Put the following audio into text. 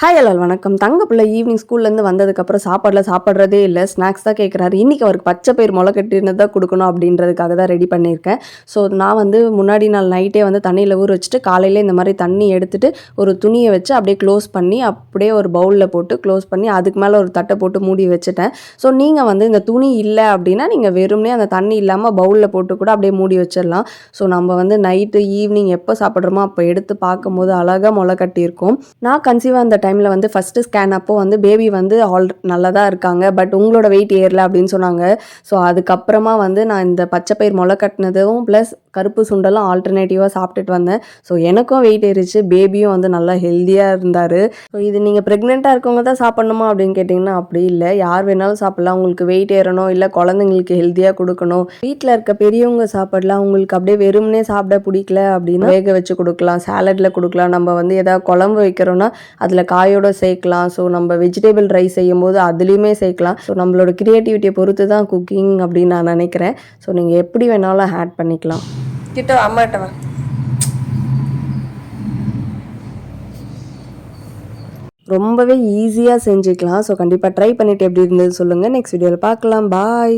Hi எல்லாரும் வணக்கம். தங்க பிள்ளை ஈவினிங் ஸ்கூல்லேருந்து வந்ததுக்கப்புறம் சாப்பிட்றதே இல்லை, ஸ்நாக்ஸ் தான் கேட்குறாரு. இன்றைக்கி அவருக்கு பச்சை பயிர் முளை கட்டினது தான் கொடுக்கணும் அப்படின்றதுக்காக தான் ரெடி பண்ணியிருக்கேன். ஸோ நான் வந்து முன்னாடி நாள் நைட்டே வந்து தண்ணியில் ஊற வச்சுட்டு காலையில் இந்த மாதிரி தண்ணி எடுத்துகிட்டு ஒரு துணியை வச்சு அப்படியே க்ளோஸ் பண்ணி அப்படியே ஒரு பவுலில் போட்டு க்ளோஸ் பண்ணி அதுக்கு மேலே ஒரு தட்டை போட்டு மூடி வச்சுட்டேன். ஸோ நீங்கள் வந்து இந்த துணி இல்லை அப்படின்னா நீங்கள் வெறுமனே அந்த தண்ணி இல்லாமல் பவுலில் போட்டு கூட அப்படியே மூடி வச்சிடலாம். ஸோ நம்ம வந்து நைட்டு ஈவினிங் எப்போ சாப்பிட்றோமோ அப்போ எடுத்து பார்க்கும்போது அழகாக முளை கட்டியிருக்கும். நான் கன்சீவாக அந்த டைமில் வந்து ஃபஸ்ட்டு ஸ்கேன் அப்போ வந்து பேபி வந்து நல்லா தான் இருக்காங்க, பட் உங்களோட வெயிட் ஏறல அப்படின்னு சொன்னாங்க. ஸோ அதுக்கப்புறமா வந்து நான் இந்த பச்சை பயிர் முளை கட்டினதும் ப்ளஸ் கருப்பு சுண்டலும் ஆல்டர்னேட்டிவாக சாப்பிட்டுட்டு வந்தேன். ஸோ எனக்கும் வெயிட் ஏறிச்சு, பேபியும் வந்து நல்லா ஹெல்த்தியாக இருந்தார். ஸோ இது நீங்கள் ப்ரெக்னெண்ட்டாக இருக்கவங்க தான் சாப்பிட்ணுமா அப்படின்னு கேட்டிங்கன்னா அப்படி இல்லை, யார் வேணாலும் சாப்பிட்லாம். உங்களுக்கு வெயிட் ஏறணும் இல்லை குழந்தைங்களுக்கு ஹெல்த்தியாக கொடுக்கணும், வீட்டில் இருக்க பெரியவங்க சாப்பிடலாம். உங்களுக்கு அப்படியே வெறுமனே சாப்பிட பிடிக்கல அப்படின்னா வேக வச்சு கொடுக்கலாம், சாலட்டில் கொடுக்கலாம். நம்ம வந்து எதாவது குழம்பு வைக்கிறோன்னா அதில் காயோட சேர்க்கலாம். ஸோ நம்ம வெஜிடபிள் ரைஸ் செய்யும்போது அதுலேயுமே சேர்க்கலாம். ஸோ நம்மளோட க்ரியேட்டிவிட்டியை பொறுத்து தான் குக்கிங் அப்படின்னு நான் நினைக்கிறேன். ஸோ நீங்கள் எப்படி வேணாலும் ஆட் பண்ணிக்கலாம். கிட்ட அம்மாட்ட வா. ரொம்பவே ஈஸியாக செஞ்சுக்கலாம். ஸோ கண்டிப்பாக ட்ரை பண்ணிவிட்டு எப்படி இருந்தது சொல்லுங்கள். நெக்ஸ்ட் வீடியோவில் பார்க்கலாம். பாய்.